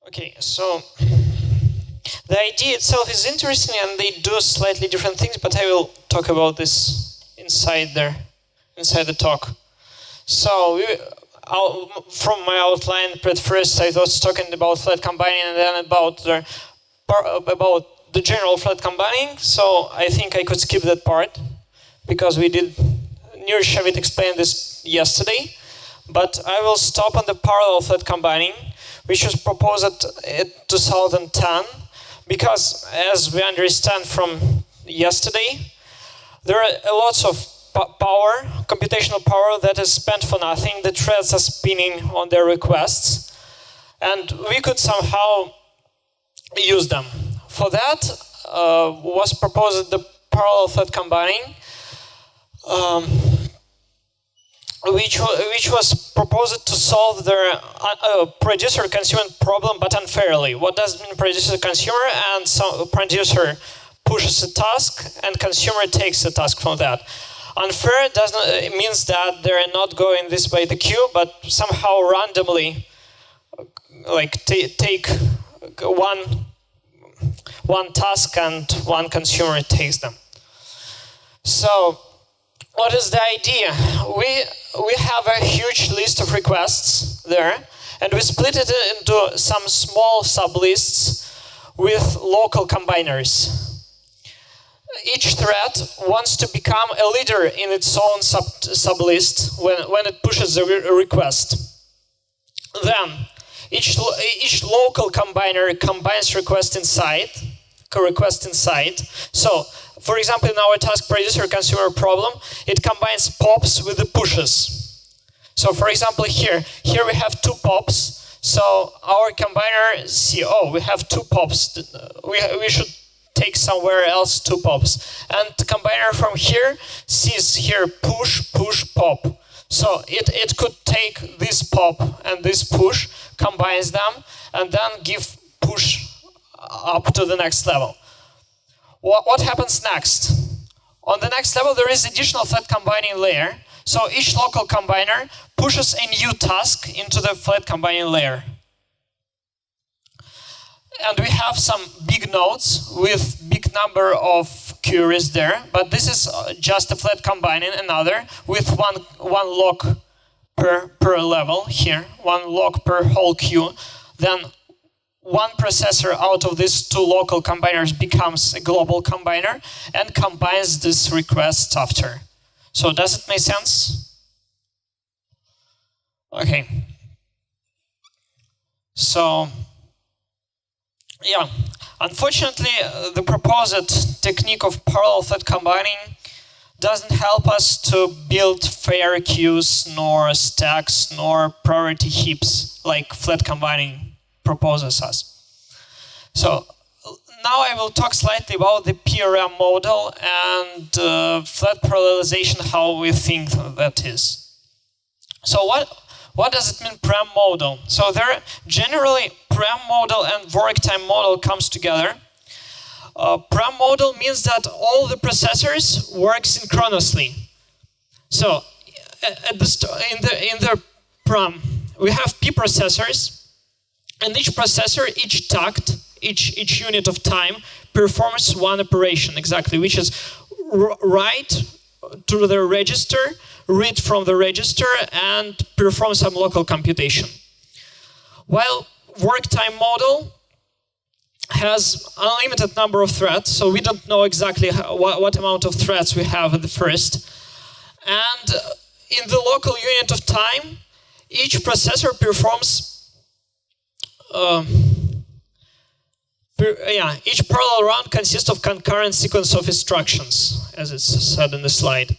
Okay, so the idea itself is interesting, and they do slightly different things, but I will talk about this inside the talk. So from my outline, at first I was talking about flat combining, and then about the general flat combining. So I think I could skip that part because Nurshevit explained this yesterday. But I will stop on the parallel flat combining, which was proposed in 2010, because as we understand from yesterday, there are lots of computational power that is spent for nothing. The threads are spinning on their requests, and we could somehow use them. For that was proposed the parallel flat combining, which was proposed to solve the producer-consumer problem, but unfairly. What does it mean, producer-consumer? And so producer pushes a task, and consumer takes a task from that. Unfair it means that they're not going this way the queue, but somehow randomly, like take one task and one consumer takes them. So what is the idea? We have a huge list of requests there, and we split it into some small sublists with local combiners. Each thread wants to become a leader in its own sublist when it pushes a request. Then each local combiner combines request inside. So, for example, in our task producer-consumer problem, it combines pops with the pushes. So, for example, here we have two pops. So our combiner see, oh, we have two pops. We should take somewhere else two pops. And the combiner from here sees here push, push, pop. So it could take this pop and this push, combines them, and then give push up to the next level. What happens next? On the next level, there is additional flat combining layer. So each local combiner pushes a new task into the flat combining layer. And we have some big nodes with big number of queries there, but this is just a flat combining another with one lock per level here, one lock per whole queue. Then one processor out of these two local combiners becomes a global combiner and combines this request after. So does it make sense? Okay. So yeah, unfortunately, the proposed technique of parallel flat combining doesn't help us to build fair queues, nor stacks, nor priority heaps like flat combining proposes us. So now I will talk slightly about the PRAM model and flat parallelization, how we think that is. So what does it mean, PRAM model? So there generally PRAM model and work time model comes together. PRAM model means that all the processors work synchronously. So in the PRAM, we have P processors, and each processor, each tact, each unit of time performs one operation exactly, which is write to the register, read from the register, and perform some local computation. While work time model has unlimited number of threads, so we don't know exactly what amount of threads we have at the first. And in the local unit of time, each processor performs each parallel round consists of concurrent sequence of instructions, as it's said in the slide.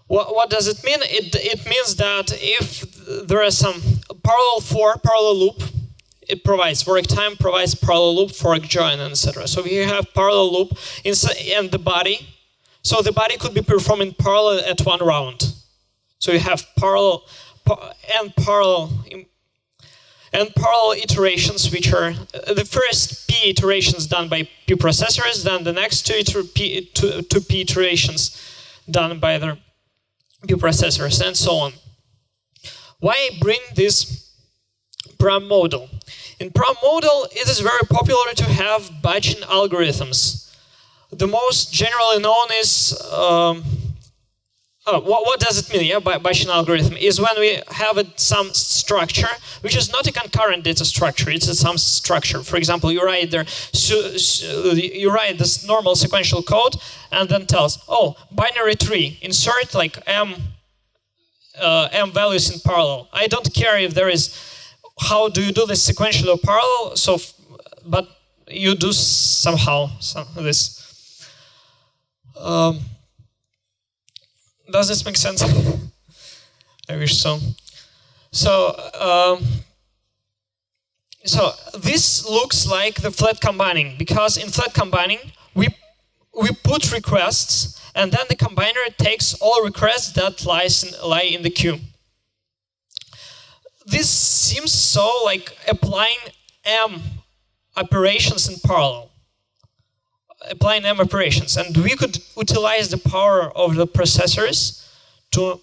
What does it mean? It means that if there is some parallel loop, it provides work time, provides parallel loop, fork join, etc. So we have parallel loop in the body. So the body could be performed in parallel at one round. So you have parallel iterations, which are the first P iterations done by P processors, then the next two P iterations done by the P processors, and so on. Why bring this PRAM model? In PRAM model, it is very popular to have batching algorithms. The most generally known is what does it mean? Yeah, batching algorithm is when we have some structure which is not a concurrent data structure. It's some structure. For example, you write there, you write this normal sequential code, and then tells, oh, binary tree, insert like m values in parallel. I don't care if there is how do you do this sequential or parallel. So, but you do somehow this. Does this make sense? I wish so. So this looks like the flat combining, because in flat combining we put requests, and then the combiner takes all requests that lie in the queue. This seems so like applying M operations in parallel. Applying M operations, and we could utilize the power of the processors to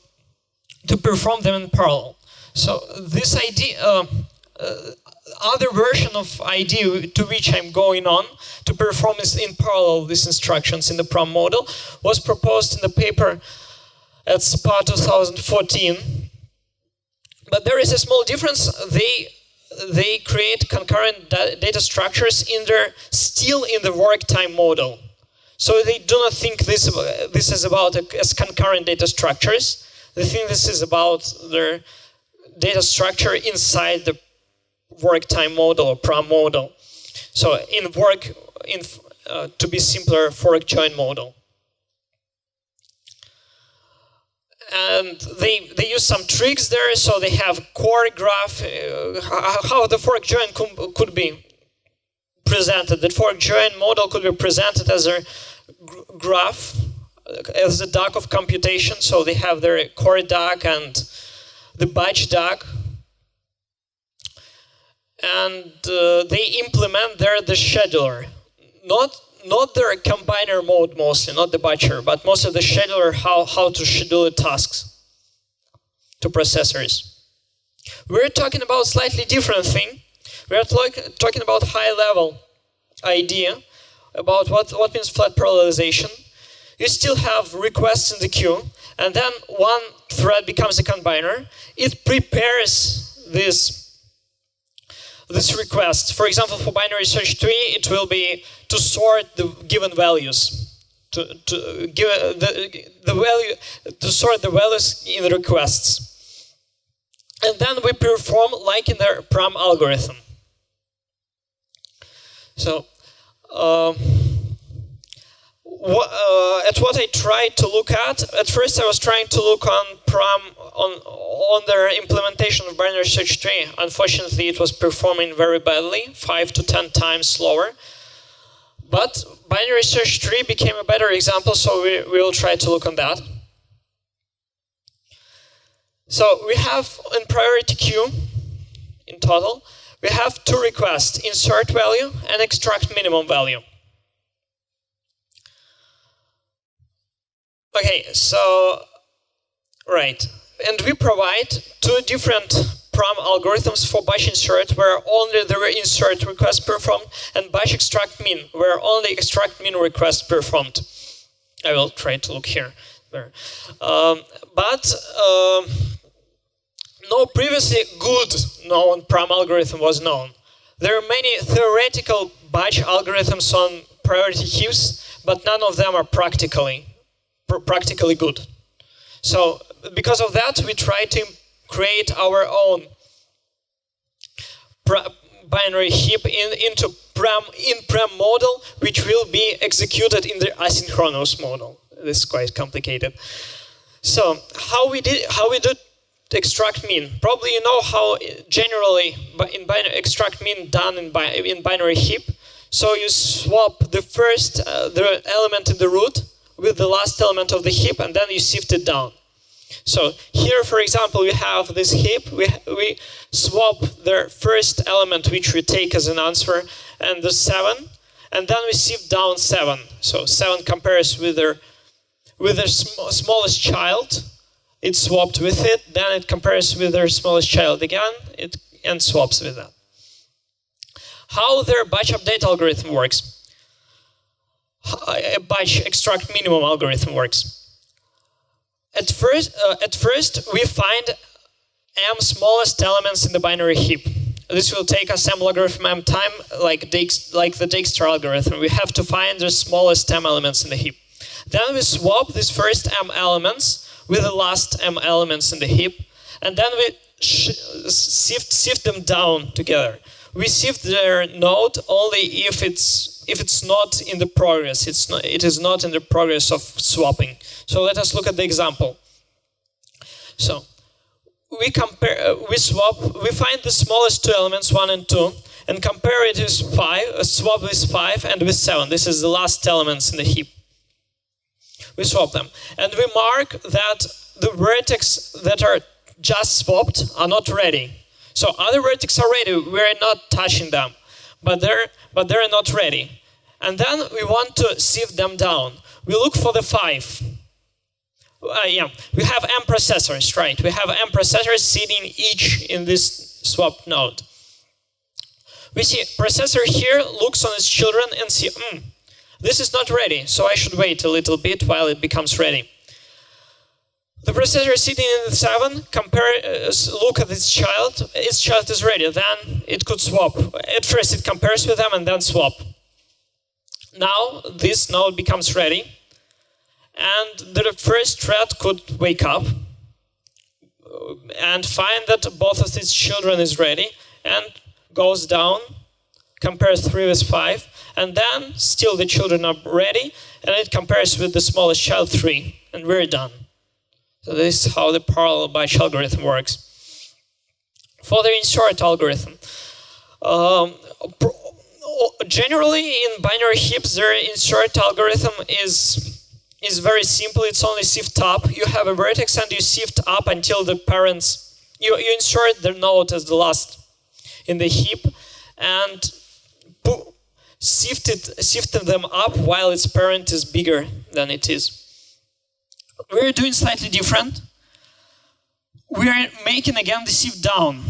perform them in parallel. So this idea, other version of idea to which I'm going on to perform in parallel these instructions in the PRAM model was proposed in the paper at SPA 2014. But there is a small difference. They create concurrent data structures still in the work time model. So they do not think this is about as concurrent data structures. They think this is about their data structure inside the work time model or PRAM model. So to be simpler, fork join model. And they use some tricks there, so they have core graph, how the fork join could be presented. The fork join model could be presented as a graph, as a DAG of computation, so they have their core DAG and the batch DAG. And they implement there the scheduler, not their combiner mode mostly, not the batcher, but most of the scheduler, how to schedule the tasks to processors. We're talking about a slightly different thing. We're talking about high-level idea about what means flat parallelization. You still have requests in the queue, and then one thread becomes a combiner. It prepares this request. For example, for binary search tree, it will be to sort the given values, to sort the values in the requests, and then we perform like in the PRAM algorithm. So, what I tried to look at first I was trying to look on PRAM on their implementation of binary search tree. Unfortunately, it was performing very badly, 5 to 10 times slower. But binary search tree became a better example, so we will try to look on that. So we have in priority queue, in total, we have 2 requests, insert value and extract minimum value. Okay, so, right. And we provide 2 different PRAM algorithms for batch insert, where only the insert request performed, and batch extract min, where only extract min request performed. I will try to look here. No previously good known PRAM algorithm was known. There are many theoretical batch algorithms on priority queues, but none of them are practically good. So because of that, we try to create our own binary heap into PRAM model, which will be executed in the asynchronous model. This is quite complicated. So how we do extract min? Probably you know how generally in binary extract min done in binary heap. So you swap the first the element in the root with the last element of the heap, and then you sift it down. So here, for example, we have this heap. We swap the first element, which we take as an answer, and the 7, and then we sift down 7. So 7 compares with the smallest child. It swapped with it. Then it compares with their smallest child again. And swaps with that. how their batch update algorithm works. A batch extract minimum algorithm works. At first, we find m smallest elements in the binary heap. This will take us m logarithm m time, like the Dijkstra algorithm. We have to find the smallest m elements in the heap. Then we swap these first m elements with the last m elements in the heap, and then we sift them down together. We sift their node only if it's not in the progress. It is not in the progress of swapping. So let us look at the example. So we find the smallest two elements, 1 and 2, and compare it with 5, swap with 5 and with 7. This is the last elements in the heap. We swap them. And we mark that the vertex that are just swapped are not ready. So other vertices are ready, we're not touching them, but they're not ready. And then we want to sift them down. We look for the 5. We have m processors, right? We have m processors sitting each in this swap node. We see processor here looks on its children and see, this is not ready, so I should wait a little bit while it becomes ready. The processor sitting in the 7, look at its child is ready, then it could swap. At first it compares with them and then swap. Now this node becomes ready, and the first thread could wake up and find that both of its children is ready, and goes down, compares 3 with 5, and then still the children are ready, and it compares with the smallest child 3, and we're done. So this is how the parallel batch algorithm works. For the insert algorithm, generally in binary heaps, their insert algorithm is very simple. It's only sift up. You have a vertex and you sift up until the parents. You insert the node as the last in the heap and sift them up while its parent is bigger than it is. We're doing slightly different. We're making again the sift down.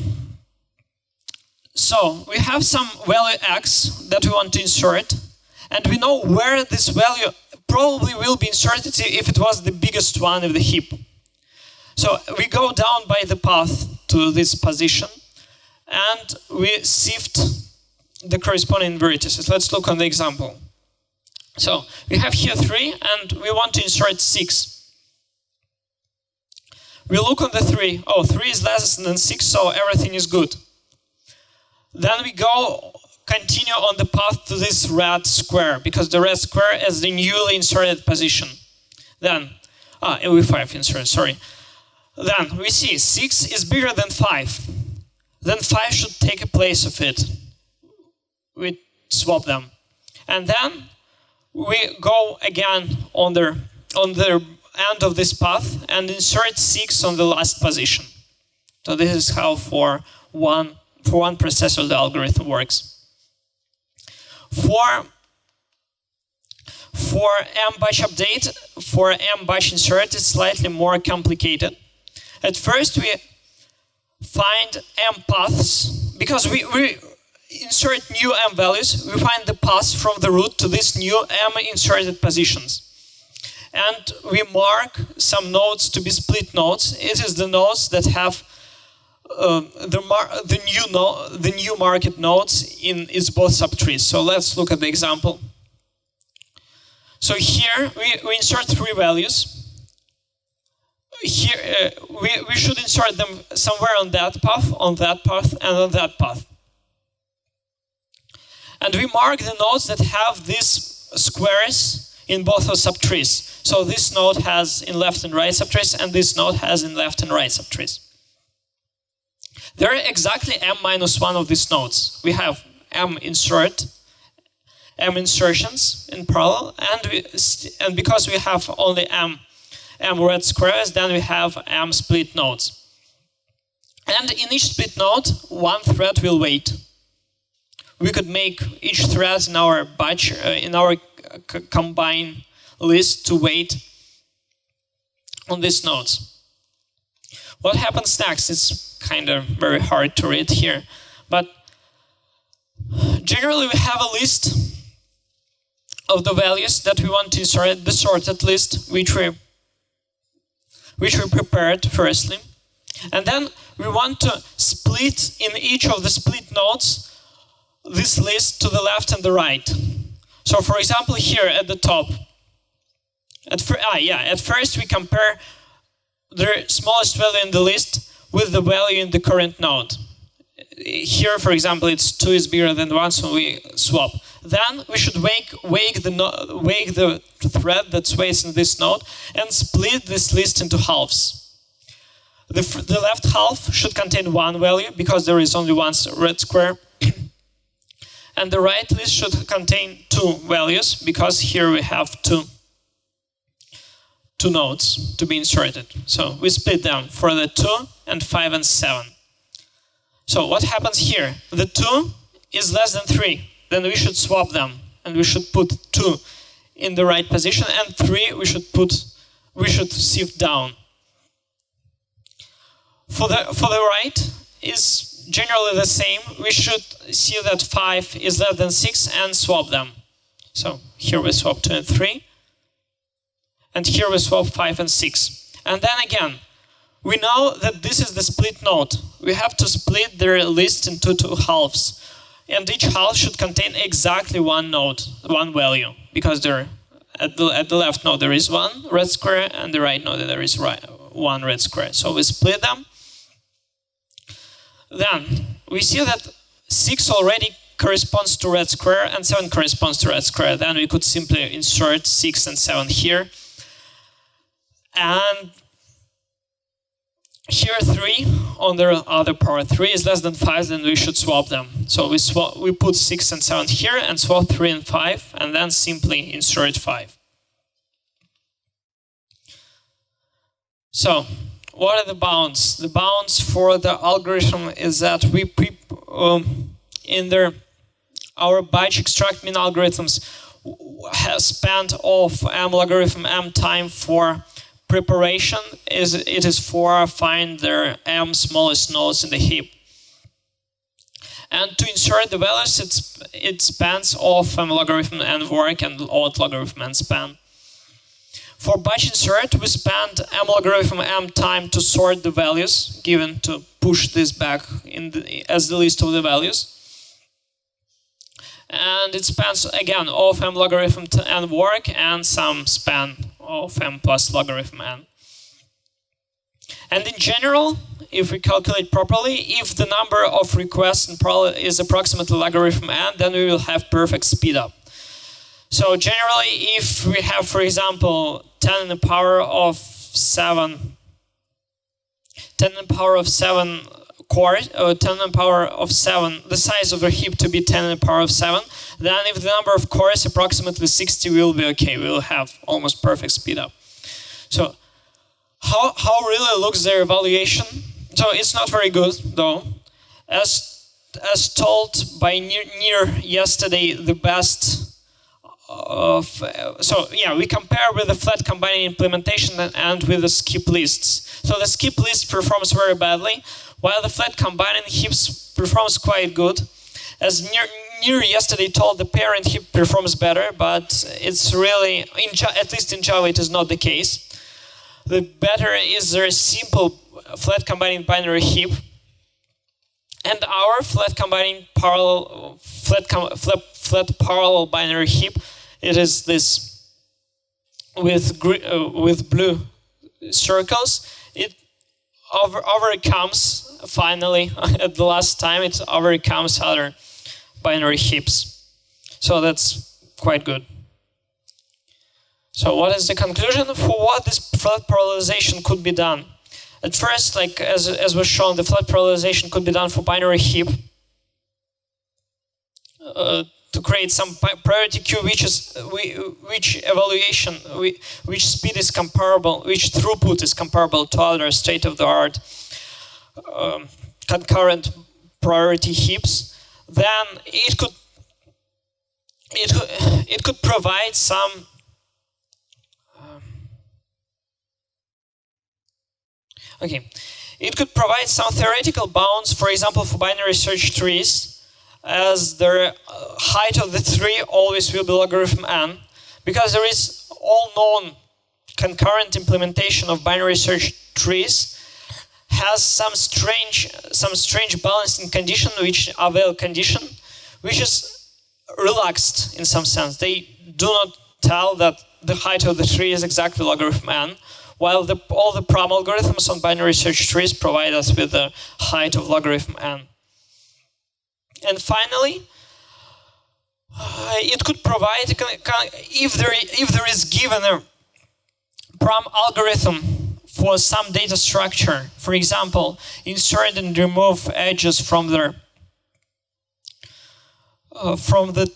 So we have some value x that we want to insert, and we know where this value probably will be inserted if it was the biggest one of the heap. So we go down by the path to this position, and we sift the corresponding vertices. Let's look on the example. So we have here 3, and we want to insert 6. We look on the 3. Oh, 3 is less than 6, so everything is good. Then we continue on the path to this red square, because the red square is the newly inserted position. Then, we5 insert, sorry. Then we see 6 is bigger than 5. Then 5 should take a place of it. We swap them. And then we go again on the end of this path and insert 6 on the last position. So this is how for one processor the algorithm works. For m batch update, for m batch insert, it's slightly more complicated. At first we find m paths, because we insert new m values, we find the paths from the root to these new m inserted positions. And we mark some nodes to be split nodes. It is the nodes that have the new market nodes in its both subtrees. So let's look at the example. So here we insert 3 values. Here we should insert them somewhere on that path, and on that path. And we mark the nodes that have these squares in both of subtrees. So this node has in left and right subtrees, and this node has in left and right subtrees. There are exactly m-1 of these nodes. We have m insertions in parallel, and because we have only m red squares, then we have m split nodes. And in each split node, one thread will wait. We could make each thread in our batch, in our combine list to wait on these nodes. What happens next is kind of very hard to read here, but Generally, we have a list of the values that we want to insert, the sorted list, which we prepared firstly. And then we want to split in each of the split nodes this list to the left and the right. So for example, here at the top, at first we compare the smallest value in the list with the value in the current node. Here, for example, it's 2 is bigger than 1, so we swap. Then we should wake the thread that sways in this node and split this list into halves. The left half should contain 1 value because there is only 1 red square. And the right list should contain 2 values because here we have two nodes to be inserted. So we split them for the 2 and 5 and 7. So what happens here? The 2 is less than 3. Then we should swap them and we should put 2 in the right position and 3 we should shift down. For the right is generally the same. We should see that 5 is less than 6 and swap them. So here we swap 2 and 3. And here we swap 5 and 6. And then again, we know that this is the split node. We have to split their list into 2 halves. And each half should contain exactly 1 node, 1 value. Because there, at the left node there is 1 red square, and the right node there is 1 red square. So we split them. Then we see that 6 already corresponds to red square and 7 corresponds to red square. Then we could simply insert 6 and 7 here. And here 3 on the other power. 3 is less than 5, then we should swap them. So we put 6 and 7 here and swap 3 and 5 and then simply insert 5. So what are the bounds? The bounds for the algorithm is that we our batch extract min algorithms have spent of m logarithm m time for preparation. It is for find their m smallest nodes in the heap. And to insert the values, it spans of m logarithm n work and odd logarithm n span. For batch insert, we spend m logarithm m time to sort the values, given to push this back as the list of the values. And it spans again of m logarithm n work and some span of m plus logarithm n. And in general, if we calculate properly, if the number of requests in parallel is approximately logarithm n, then we will have perfect speed up. So generally, if we have, for example, 10 in the power of 7 cores, or 10 in the power of 7, the size of the heap to be 10 in the power of 7, then if the number of cores approximately 60 will be okay. We will have almost perfect speed up. So how really looks their evaluation? So it's not very good though. As told by Nir yesterday, the best we compare with the flat combining implementation and with the skip lists. So the skip list performs very badly, while the flat combining heaps performs quite good. As Nir yesterday told, the parent heap performs better, but it's really, at least in Java, it is not the case. The better is their simple flat combining binary heap, and our flat combining flat parallel binary heap. It is this with blue circles. It overcomes, finally, at the last time, it overcomes other binary heaps. So that's quite good. So what is the conclusion? For what this flat parallelization could be done? At first, like as was shown, the flat parallelization could be done for binary heap. To create some priority queue, which speed is comparable, which throughput is comparable to other state-of-the-art concurrent priority heaps, then it could provide some it could provide some theoretical bounds, for example, for binary search trees. as the height of the tree always will be logarithm n, because there is all known concurrent implementation of binary search trees has some strange balancing condition, which are veil condition, which is relaxed in some sense. They do not tell that the height of the tree is exactly logarithm n, while all the PRAM algorithms on binary search trees provide us with the height of logarithm n. And finally, it could provide, if there is given a PRAM algorithm for some data structure, for example, insert and remove edges from the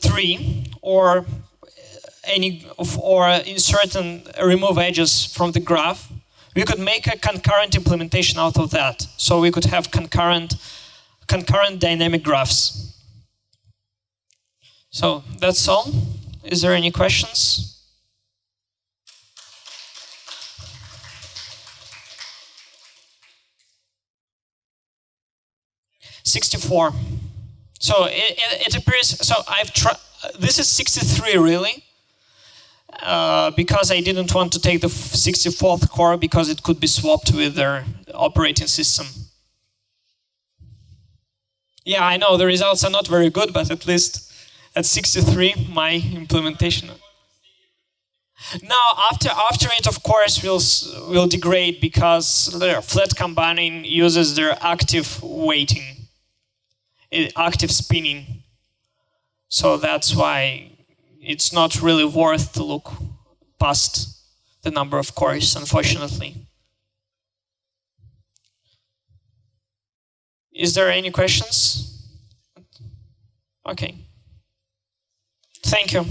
tree, or insert and remove edges from the graph, we could make a concurrent implementation out of that. So we could have concurrent dynamic graphs. So that's all. Is there any questions? '64. So it appears. So I've tried. This is 63 really, because I didn't want to take the 64th core because it could be swapped with their operating system. Yeah, I know the results are not very good, but at least at 63, my implementation. Now, after it, of course, will degrade because the flat combining uses their active weighting, active spinning. So that's why it's not really worth to look past the number of cores, unfortunately. Is there any questions? Okay. Thank you.